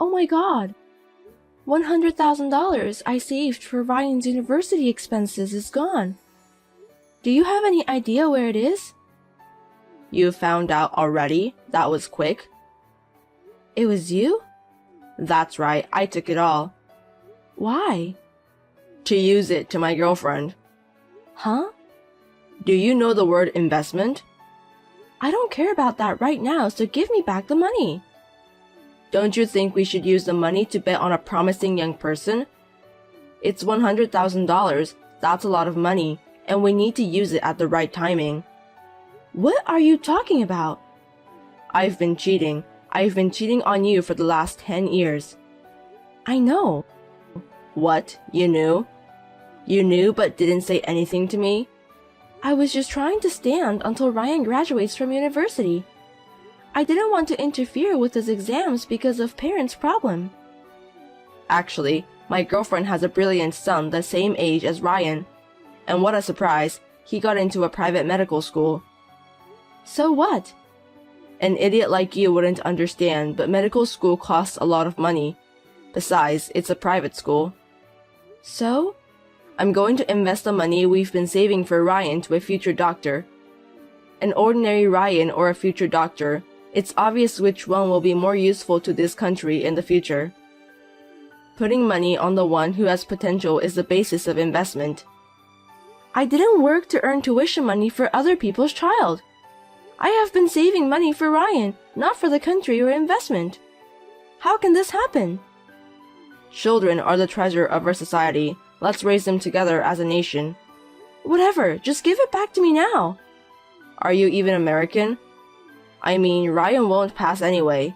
Oh my god! $100,000 I saved for Ryan's university expenses is gone. Do you have any idea where it is? You found out already? That was quick. It was you? That's right, I took it all. Why? To use it to my girlfriend. Huh? Do you know the word investment? I don't care about that right now, so give me back the money. Don't you think we should use the money to bet on a promising young person? It's $100,000, that's a lot of money, and we need to use it at the right timing. What are you talking about? I've been cheating. I've been cheating on you for the last 10 years. I know. What? You knew? You knew but didn't say anything to me? I was just trying to stand until Ryan graduates from university. I didn't want to interfere with his exams because of parents' problem. Actually, my girlfriend has a brilliant son the same age as Ryan. And what a surprise, he got into a private medical school. So what? An idiot like you wouldn't understand, but medical school costs a lot of money. Besides, it's a private school. So? I'm going to invest the money we've been saving for Ryan to a future doctor. An ordinary Ryan or a future doctor, it's obvious which one will be more useful to this country in the future. Putting money on the one who has potential is the basis of investment. I didn't work to earn tuition money for other people's child. I have been saving money for Ryan, not for the country or investment. How can this happen? Children are the treasure of our society. Let's raise them together as a nation. Whatever, just give it back to me now. Are you even American? I mean, Ryan won't pass anyway.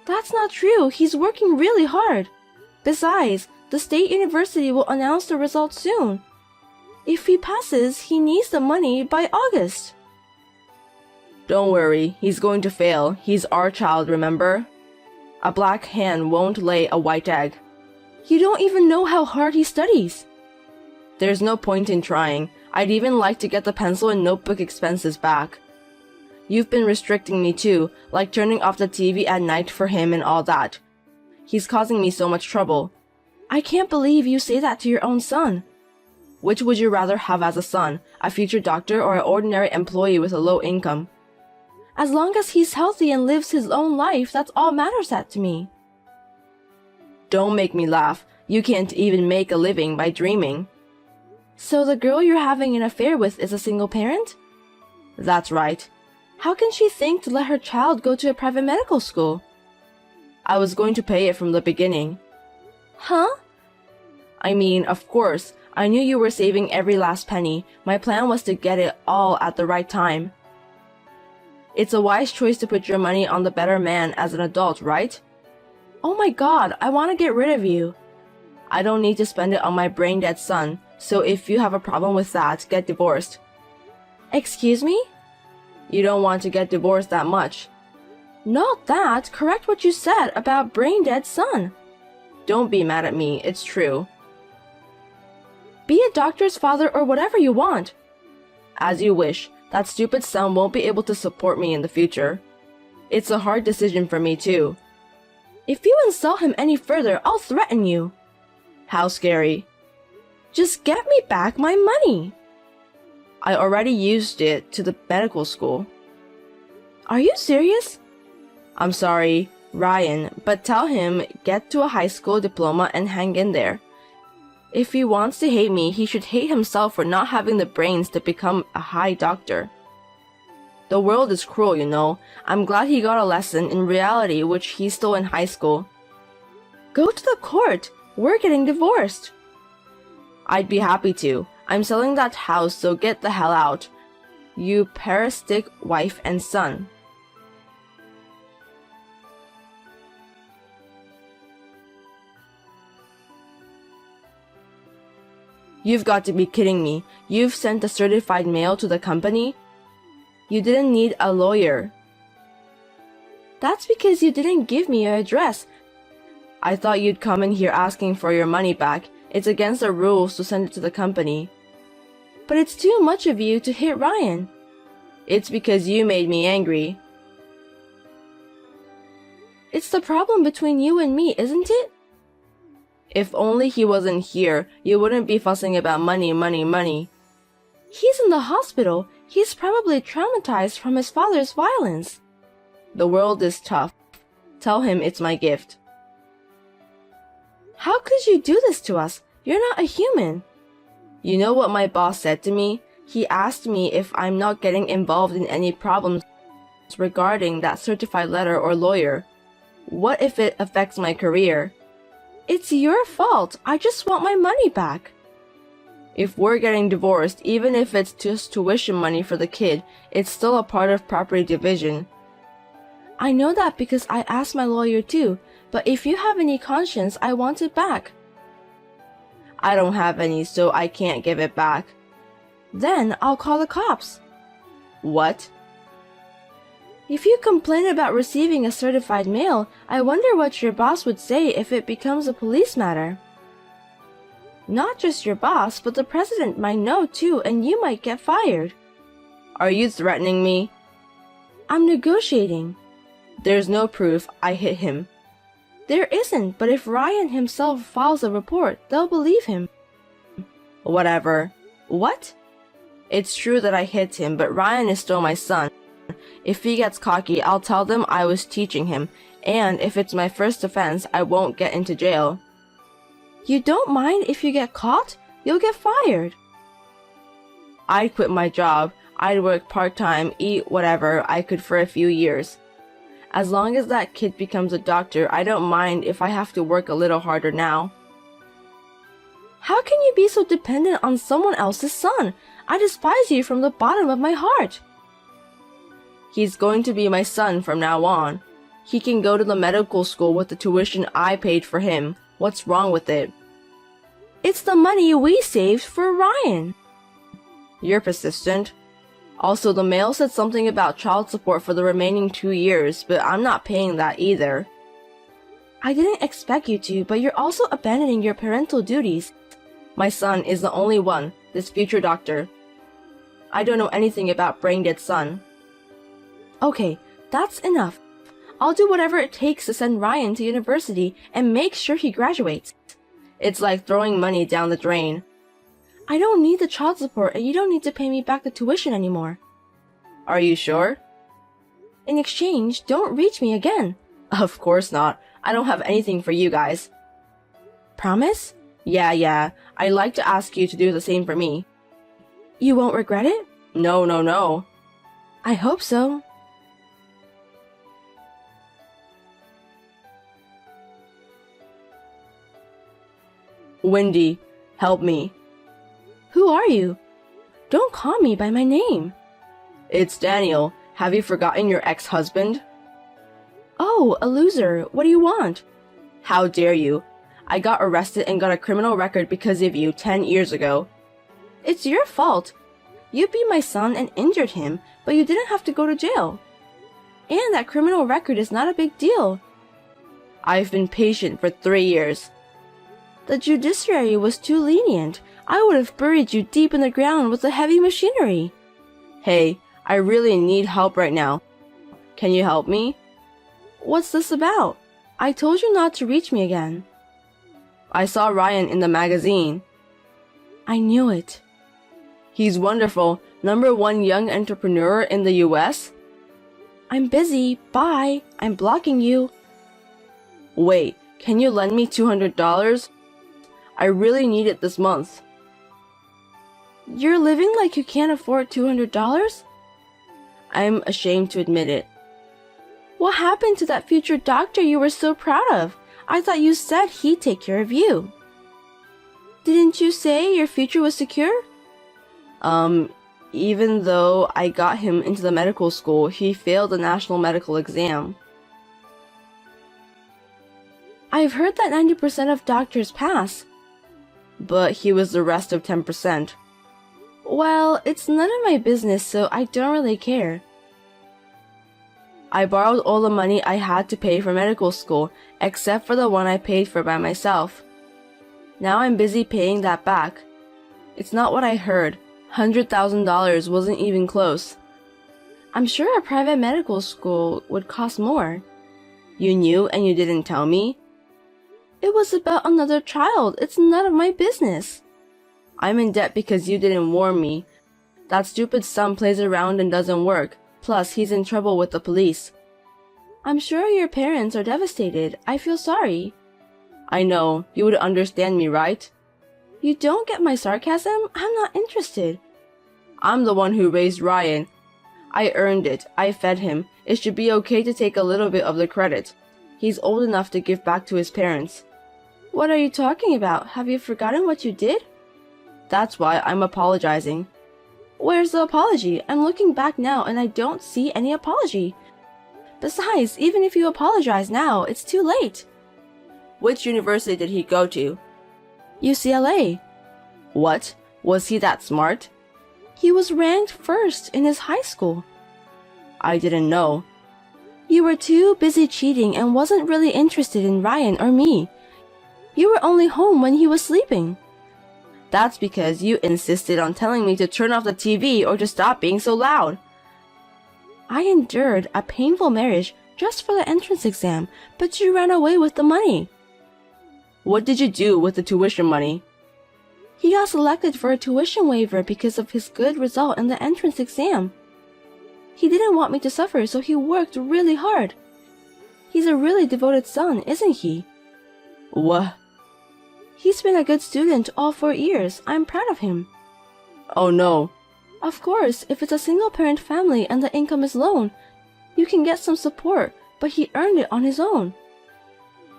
That's not true. He's working really hard. Besides, the state university will announce the results soon. If he passes, he needs the money by August. Don't worry, he's going to fail. He's our child, remember? A black hen won't lay a white egg. You don't even know how hard he studies. There's no point in trying. I'd even like to get the pencil and notebook expenses back. You've been restricting me too, like turning off the TV at night for him and all that. He's causing me so much trouble. I can't believe you say that to your own son. Which would you rather have as a son, a future doctor or an ordinary employee with a low income? As long as he's healthy and lives his own life, that's all matters to me. Don't make me laugh. You can't even make a living by dreaming. So the girl you're having an affair with is a single parent? That's right. How can she think to let her child go to a private medical school? I was going to pay it from the beginning. Huh? I mean, of course, I knew you were saving every last penny. My plan was to get it all at the right time. It's a wise choice to put your money on the better man as an adult, right? Oh my god, I want to get rid of you. I don't need to spend it on my brain-dead son, so if you have a problem with that, get divorced. Excuse me? You don't want to get divorced that much. Not that. Correct what you said about brain-dead son. Don't be mad at me, it's true. Be a doctor's father or whatever you want. As you wish. That stupid son won't be able to support me in the future. It's a hard decision for me too. If you insult him any further, I'll threaten you. How scary. Just get me back my money. I already used it to the medical school. Are you serious? I'm sorry, Ryan, but tell him get to a high school diploma and hang in there. If he wants to hate me, he should hate himself for not having the brains to become a high doctor. The world is cruel, you know. I'm glad he got a lesson in reality which he's still in high school. Go to the court. We're getting divorced. I'd be happy to. I'm selling that house, so get the hell out. You parasitic wife and son. You've got to be kidding me. You've sent a certified mail to the company? You didn't need a lawyer. That's because you didn't give me your address. I thought you'd come in here asking for your money back. It's against the rules to send it to the company. But it's too much of you to hit Ryan. It's because you made me angry. It's the problem between you and me, isn't it? If only he wasn't here, you wouldn't be fussing about money, money, money. He's in the hospital. He's probably traumatized from his father's violence. The world is tough. Tell him it's my gift. How could you do this to us? You're not a human. You know what my boss said to me? He asked me if I'm not getting involved in any problems regarding that certified letter or lawyer. What if it affects my career? It's your fault. I just want my money back. If we're getting divorced, even if it's just tuition money for the kid, it's still a part of property division. I know that because I asked my lawyer too, but if you have any conscience, I want it back. I don't have any, so I can't give it back. Then I'll call the cops. What? If you complain about receiving a certified mail, I wonder what your boss would say if it becomes a police matter. Not just your boss, but the president might know too, and you might get fired. Are you threatening me? I'm negotiating. There's no proof I hit him. There isn't, but if Ryan himself files a report, they'll believe him. Whatever. What? It's true that I hit him, but Ryan is still my son. If he gets cocky, I'll tell them I was teaching him, and if it's my first offense, I won't get into jail. You don't mind if you get caught? You'll get fired. I'd quit my job. I'd work part-time, eat whatever I could for a few years. As long as that kid becomes a doctor, I don't mind if I have to work a little harder now. How can you be so dependent on someone else's son? I despise you from the bottom of my heart. He's going to be my son from now on. He can go to the medical school with the tuition I paid for him. What's wrong with it? It's the money we saved for Ryan. You're persistent. Also, the mail said something about child support for the remaining 2 years, but I'm not paying that either. I didn't expect you to, but you're also abandoning your parental duties. My son is the only one, this future doctor. I don't know anything about brain-dead son. Okay, that's enough. I'll do whatever it takes to send Ryan to university and make sure he graduates. It's like throwing money down the drain. I don't need the child support and you don't need to pay me back the tuition anymore. Are you sure? In exchange, don't reach me again. Of course not. I don't have anything for you guys. Promise? Yeah. I'd like to ask you to do the same for me. You won't regret it? No. I hope so. Wendy, help me. Who are you? Don't call me by my name. It's Daniel. Have you forgotten your ex-husband? Oh, a loser. What do you want? How dare you? I got arrested and got a criminal record because of you 10 years ago. It's your fault. You beat my son and injured him, but you didn't have to go to jail. And that criminal record is not a big deal. I've been patient for 3 years. The judiciary was too lenient. I would have buried you deep in the ground with the heavy machinery. Hey, I really need help right now. Can you help me? What's this about? I told you not to reach me again. I saw Ryan in the magazine. I knew it. He's wonderful. #1 young entrepreneur in the US. I'm busy. Bye. I'm blocking you. Wait, can you lend me $200? I really need it this month. You're living like you can't afford $200? I'm ashamed to admit it. What happened to that future doctor you were so proud of? I thought you said he'd take care of you. Didn't you say your future was secure? Even though I got him into the medical school, he failed the national medical exam. I've heard that 90% of doctors pass. But he was the rest of 10%. Well, it's none of my business, so I don't really care. I borrowed all the money I had to pay for medical school, except for the one I paid for by myself. Now I'm busy paying that back. It's not what I heard. $100,000 wasn't even close. I'm sure a private medical school would cost more. You knew and you didn't tell me? It was about another child. It's none of my business. I'm in debt because you didn't warn me. That stupid son plays around and doesn't work. Plus, he's in trouble with the police. I'm sure your parents are devastated. I feel sorry. I know. You would understand me, right? You don't get my sarcasm? I'm not interested. I'm the one who raised Ryan. I earned it. I fed him. It should be okay to take a little bit of the credit. He's old enough to give back to his parents. What are you talking about? Have you forgotten what you did? That's why I'm apologizing. Where's the apology? I'm looking back now and I don't see any apology. Besides, even if you apologize now, it's too late. Which university did he go to? UCLA. What? Was he that smart? He was ranked first in his high school. I didn't know. You were too busy cheating and wasn't really interested in Ryan or me. You were only home when he was sleeping. That's because you insisted on telling me to turn off the TV or to stop being so loud. I endured a painful marriage just for the entrance exam, but you ran away with the money. What did you do with the tuition money? He got selected for a tuition waiver because of his good result in the entrance exam. He didn't want me to suffer, so he worked really hard. He's a really devoted son, isn't he? What? He's been a good student all 4 years. I'm proud of him. Oh no. Of course, if it's a single-parent family and the income is low, you can get some support, but he earned it on his own.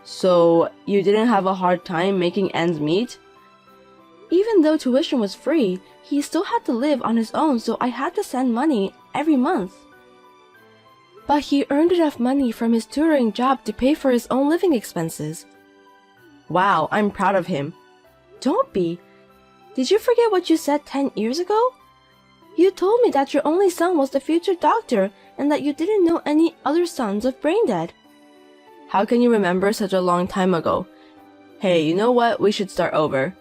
So, you didn't have a hard time making ends meet? Even though tuition was free, he still had to live on his own, so I had to send money every month. But he earned enough money from his tutoring job to pay for his own living expenses. Wow, I'm proud of him. Don't be. Did you forget what you said 10 years ago? You told me that your only son was the future doctor and that you didn't know any other sons of brain dead. How can you remember such a long time ago? Hey, you know what? We should start over.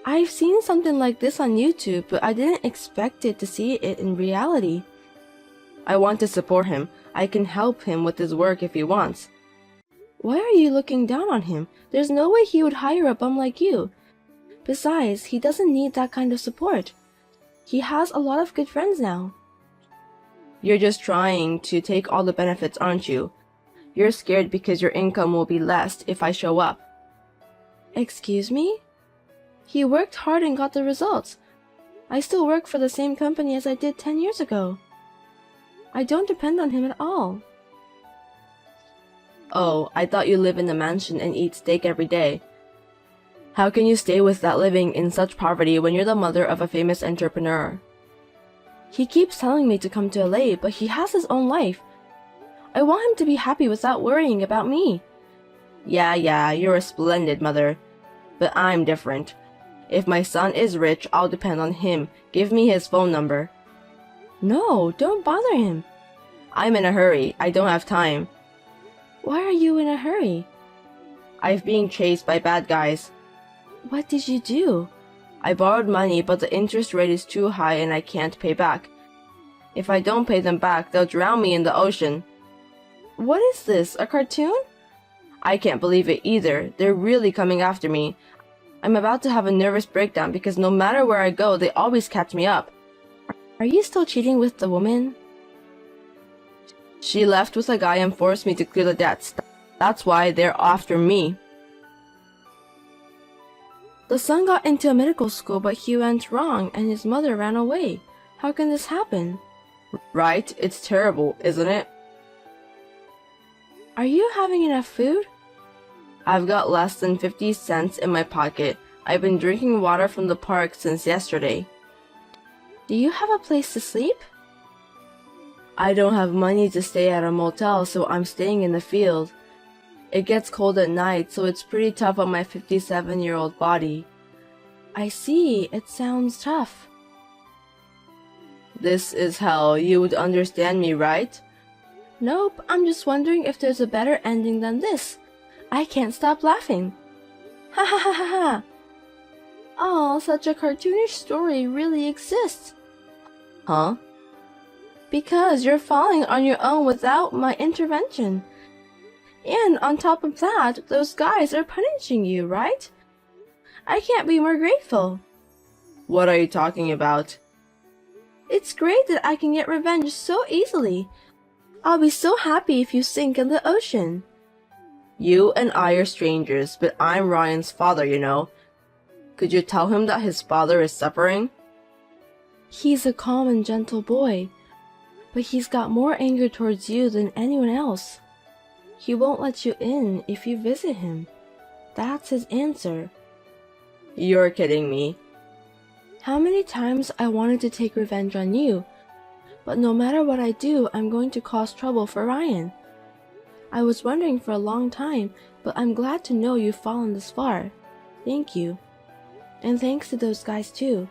I've seen something like this on YouTube, but I didn't expect it to see it in reality. I want to support him. I can help him with his work if he wants. Why are you looking down on him? There's no way he would hire a bum like you. Besides, he doesn't need that kind of support. He has a lot of good friends now. You're just trying to take all the benefits, aren't you? You're scared because your income will be less if I show up. Excuse me? He worked hard and got the results. I still work for the same company as I did 10 years ago. I don't depend on him at all. Oh, I thought you live in a mansion and eat steak every day. How can you stay with that living in such poverty when you're the mother of a famous entrepreneur? He keeps telling me to come to LA, but he has his own life. I want him to be happy without worrying about me. Yeah, you're a splendid mother. But I'm different. If my son is rich, I'll depend on him. Give me his phone number. No, don't bother him. I'm in a hurry. I don't have time. Why are you in a hurry? I'm being chased by bad guys. What did you do? I borrowed money, but the interest rate is too high and I can't pay back. If I don't pay them back, they'll drown me in the ocean. What is this, a cartoon? I can't believe it either. They're really coming after me. I'm about to have a nervous breakdown because no matter where I go, they always catch me up. Are you still cheating with the woman? She left with a guy and forced me to clear the debts. That's why they're after me. The son got into a medical school, but he went wrong and his mother ran away. How can this happen? Right? It's terrible, isn't it? Are you having enough food? I've got less than 50 cents in my pocket. I've been drinking water from the park since yesterday. Do you have a place to sleep? I don't have money to stay at a motel, so I'm staying in the field. It gets cold at night, so it's pretty tough on my 57-year-old body. I see. It sounds tough. This is hell. You would understand me, right? Nope, I'm just wondering if there's a better ending than this. I can't stop laughing. Ha ha ha ha ha. Oh, such a cartoonish story really exists. Huh? Because you're falling on your own without my intervention. And on top of that, those guys are punishing you, right? I can't be more grateful. What are you talking about? It's great that I can get revenge so easily. I'll be so happy if you sink in the ocean. You and I are strangers, but I'm Ryan's father, you know. Could you tell him that his father is suffering? He's a calm and gentle boy, but he's got more anger towards you than anyone else. He won't let you in if you visit him. That's his answer. You're kidding me. How many times I wanted to take revenge on you, but no matter what I do, I'm going to cause trouble for Ryan. I was wondering for a long time, but I'm glad to know you've fallen this far. Thank you. And thanks to those guys too.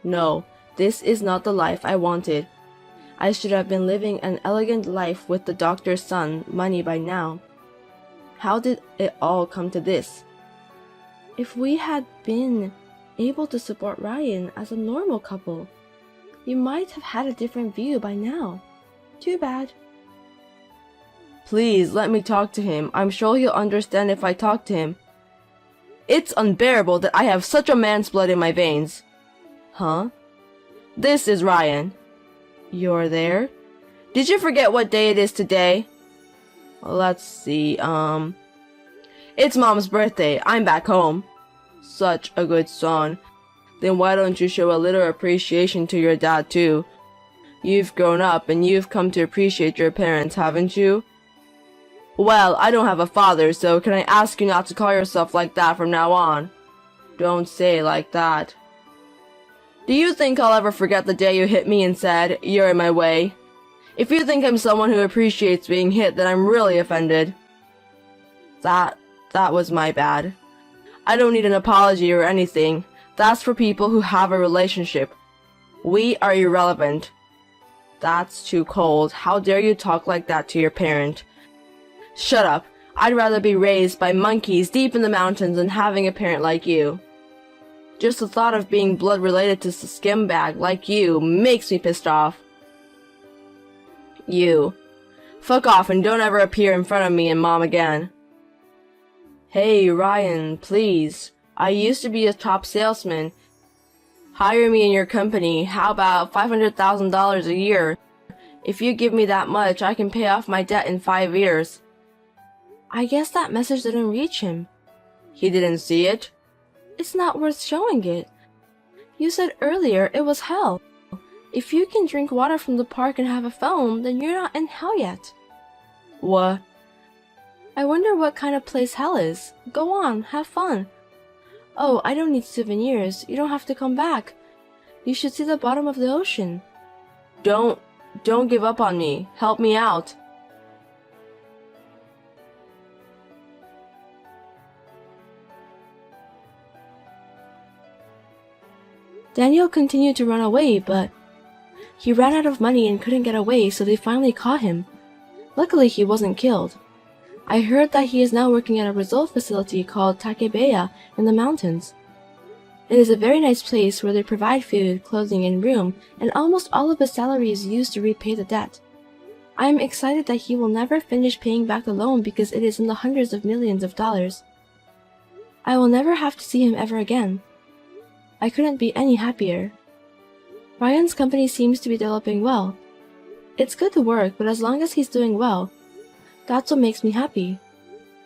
No, this is not the life I wanted. I should have been living an elegant life with the doctor's son, money by now. How did it all come to this? If we had been able to support Ryan as a normal couple, we might have had a different view by now. Too bad. Please, let me talk to him. I'm sure he'll understand if I talk to him. It's unbearable that I have such a man's blood in my veins. Huh? This is Ryan. You're there? Did you forget what day it is today? Let's see, It's Mom's birthday. I'm back home. Such a good son. Then why don't you show a little appreciation to your dad too? You've grown up and you've come to appreciate your parents, haven't you? Well, I don't have a father, so can I ask you not to call yourself like that from now on? Don't say it like that. Do you think I'll ever forget the day you hit me and said, "You're in my way"? If you think I'm someone who appreciates being hit, then I'm really offended. That was my bad. I don't need an apology or anything. That's for people who have a relationship. We are irrelevant. That's too cold. How dare you talk like that to your parent? Shut up. I'd rather be raised by monkeys deep in the mountains than having a parent like you. Just the thought of being blood related to a skimbag like you makes me pissed off. You. Fuck off and don't ever appear in front of me and Mom again. Hey, Ryan, please. I used to be a top salesman. Hire me in your company. How about $500,000 a year? If you give me that much, I can pay off my debt in 5 years. I guess that message didn't reach him. He didn't see it? It's not worth showing it. You said earlier it was hell. If you can drink water from the park and have a phone, then you're not in hell yet. What? I wonder what kind of place hell is. Go on, have fun. Oh, I don't need souvenirs. You don't have to come back. You should see the bottom of the ocean. Don't give up on me. Help me out. Daniel continued to run away, but he ran out of money and couldn't get away, so they finally caught him. Luckily, he wasn't killed. I heard that he is now working at a resort facility called Takebeya in the mountains. It is a very nice place where they provide food, clothing, and room, and almost all of his salary is used to repay the debt. I am excited that he will never finish paying back the loan because it is in the hundreds of millions of dollars. I will never have to see him ever again. I couldn't be any happier. Ryan's company seems to be developing well. It's good to work, but as long as he's doing well, that's what makes me happy.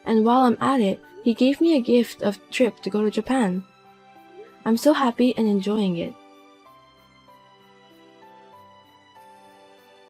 And while I'm at it, he gave me a gift of trip to go to Japan. I'm so happy and enjoying it.